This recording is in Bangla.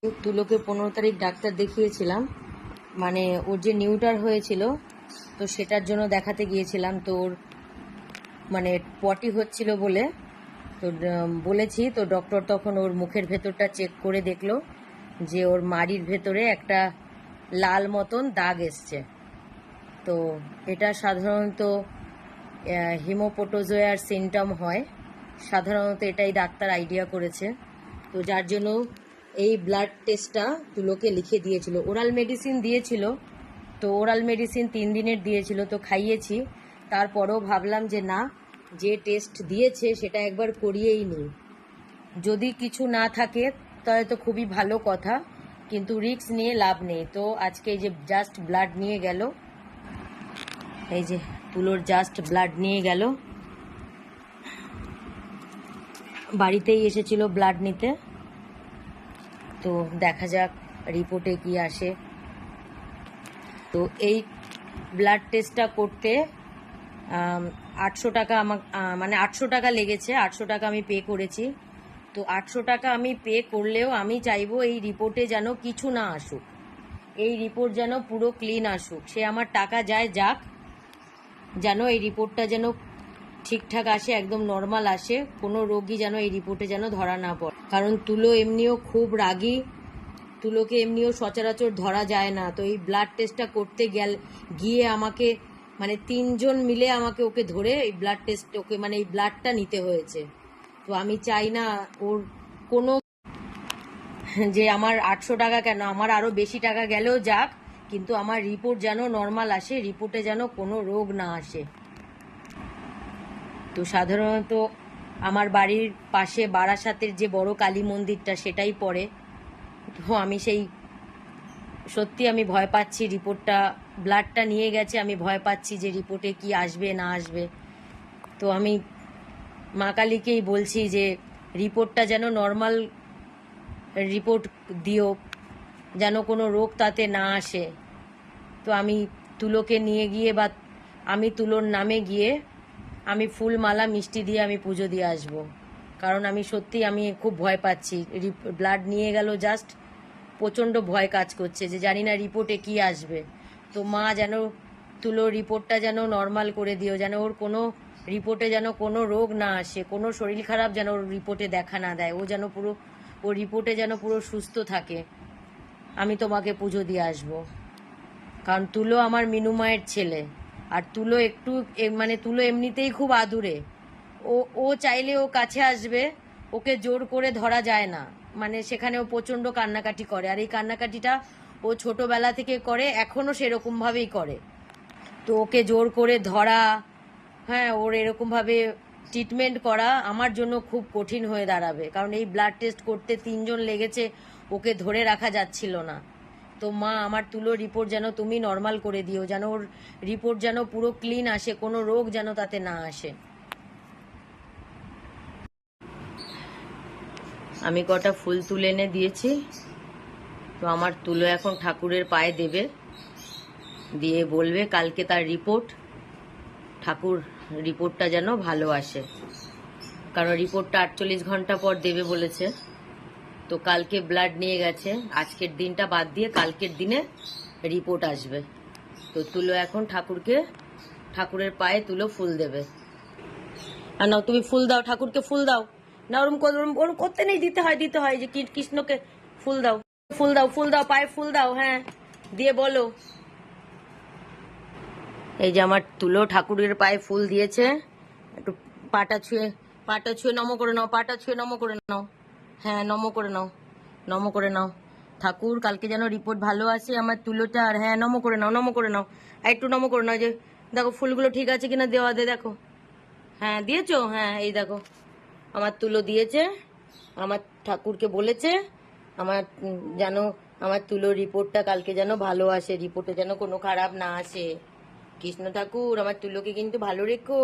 তুলোকে 15 তারিখ ডাক্তার দেখিয়েছিলাম, মানে ওর যে নিউটার হয়েছিল তো সেটার জন্য দেখাতে গিয়েছিলাম। তো ওর মানে পটি হচ্ছিল বলে তো বলেছি, তো ডক্টর তখন ওর মুখের ভেতরটা চেক করে দেখলো যে ওর মাড়ির ভেতরে একটা লাল মতন দাগ এসছে। তো এটা সাধারণত হিমোপোটোজোয়ার সিমটম হয়, সাধারণত এটাই ডাক্তার আইডিয়া করেছে। তো যার জন্য এই ব্লাড টেস্টটা তুলোকে লিখে দিয়েছিল। ওরাল মেডিসিন দিয়েছিল, তো ওরাল মেডিসিন 3 দিনের দিয়েছিল, তো খাইয়েছি। তারপরেও ভাবলাম যে না, যে টেস্ট দিয়েছে সেটা একবার করিয়েই নিই। যদি কিছু না থাকে তাহলে তো খুবই ভালো কথা, কিন্তু রিস্ক নিয়ে লাভ নেই। তো আজকে এই যে জাস্ট ব্লাড নিয়ে গেল, এই যে তুলোর জাস্ট ব্লাড নিয়ে গেল, বাড়িতেই এসেছিল ব্লাড নিতে। তো দেখা যাক রিপোর্টে কি আসে। তো এই ব্লাড টেস্টটা করতে 800 টাকা মানে 800 টাকা লেগেছে, 800 টাকা আমি পে করেছি। তো 800 টাকা আমি পে করলেও আমি চাইবো এই রিপোর্টে যেন কিছু না আসুক, এই রিপোর্ট যেন পুরো ক্লিন আসুক। সে আমার টাকা যায় যাক, যেন এই রিপোর্টটা যেন ঠিকঠাক আসে, একদম নর্মাল আসে, কোনো রোগী যেন এই রিপোর্টে যেন ধরা না পড়ে। কারণ তুলো এমনিও খুব রাগী, তুলোকে এমনিও সচরাচর ধরা যায় না। তো এই ব্লাড টেস্টটা করতে গিয়ে আমাকে মানে 3 জন মিলে আমাকে ওকে ধরে এই ব্লাড টেস্ট ওকে মানে এই ব্লাডটা নিতে হয়েছে। তো আমি চাই না ওর কোনো, যে আমার 800 টাকা কেন, আমার আরও বেশি টাকা গেলেও যাক, কিন্তু আমার রিপোর্ট যেন নর্মাল আসে, রিপোর্টে যেন কোনো রোগ না আসে। তো সাধারণত আমার বাড়ির পাশে বারাসাতের যে বড় কালী মন্দিরটা সেটাই পড়ে। তো আমি সেই সত্যি আমি ভয় পাচ্ছি, রিপোর্টটা ব্লাডটা নিয়ে গেছে, আমি ভয় পাচ্ছি যে রিপোর্টে কি আসবে না আসবে। তো আমি মা কালীকেই বলছি যে রিপোর্টটা যেন নর্মাল রিপোর্ট দিও, যেন কোনো রোগ তাতে না আসে। তো আমি তুলোকে নিয়ে গিয়ে বা আমি তুলোর নামে গিয়ে আমি ফুল মালা মিষ্টি দিয়ে আমি পুজো দিয়ে আসবো। কারণ আমি সত্যি আমি খুব ভয় পাচ্ছি, ব্লাড নিয়ে গেল জাস্ট, প্রচণ্ড ভয় কাজ করছে যে জানি না রিপোর্টে কি আসবে। তো মা যেন তুলোর রিপোর্টটা যেন নর্মাল করে দিও, যেন ওর কোনো রিপোর্টে যেন কোনো রোগ না আসে, কোনো শরীর খারাপ যেন ওর রিপোর্টে দেখা না দেয়, ও যেন পুরো ওর রিপোর্টে যেন পুরো সুস্থ থাকে। আমি তোমাকে পুজো দিয়ে আসবো। কারণ তুলো আমার মিনু মায়ের ছেলে, আর তুলো একটু মানে তুলো এমনিতেই খুব আদুরে, ও ও চাইলে ও কাছে আসবে, ওকে জোর করে ধরা যায় না। মানে সেখানে ও প্রচণ্ড কান্নাকাটি করে, আর এই কান্নাকাটিটা ও ছোটবেলা থেকে করে, এখনও সেরকমভাবেই করে। তো ওকে জোর করে ধরা, হ্যাঁ, ওর এরকমভাবে ট্রিটমেন্ট করা আমার জন্য খুব কঠিন হয়ে দাঁড়াবে। কারণ এই ব্লাড টেস্ট করতে 3 জন লেগেছে, ওকে ধরে রাখা যাচ্ছিল না। তো মা, আমার তুলোর রিপোর্ট যেন তুমি নর্মাল করে দিও, যেন ওর রিপোর্ট যেন পুরো ক্লিন আসে, কোনো রোগ যেন তাতে না আসে। আমি কটা ফুল তুলে এনে দিয়েছি। তো আমার তুলো এখন ঠাকুরের পায়ে দেবে, দিয়ে বলবে কালকে তার রিপোর্ট, ঠাকুর রিপোর্টটা যেন ভালো আসে। কারণ রিপোর্টটা 48 ঘন্টা পর দেবে বলেছে। তো কালকে ব্লাড নিয়ে গেছে, আজকের দিনটা বাদ দিয়ে কালকের দিনে রিপোর্ট আসবে। তো তুলো এখন ঠাকুরের পায়ে তুলো ফুল দেবে। আর নাও তুমি ফুল দাও, ঠাকুরকে ফুল দাও না, ওরম করতে নেই, দিতে হয় যে কৃষ্ণকে ফুল দাও, ফুল দাও পায়ে ফুল দাও, হ্যাঁ, দিয়ে বলো। এই যে আমার তুলো ঠাকুরের পায়ে ফুল দিয়েছে, একটু পাটা ছুঁয়ে নম করে নাও, পাটা ছুঁয়ে নম করে নাও, হ্যাঁ নম করে নাও। ঠাকুর কালকে যেন রিপোর্ট ভালো আসে আমার তুলোটার, হ্যাঁ নম করে নাও, একটু নম করে নাও। যে দেখো ফুলগুলো ঠিক আছে কিনা দেওয়া দে, দেখো, হ্যাঁ দিয়েছো, হ্যাঁ এই দেখো আমার তুলো দিয়েছে, আমার ঠাকুরকে বলেছে আমার যেন আমার তুলোর রিপোর্টটা কালকে যেন ভালো আসে, রিপোর্টে যেন কোনো খারাপ না আসে। কৃষ্ণ ঠাকুর আমার তুলোকে কিন্তু ভালো রেখো।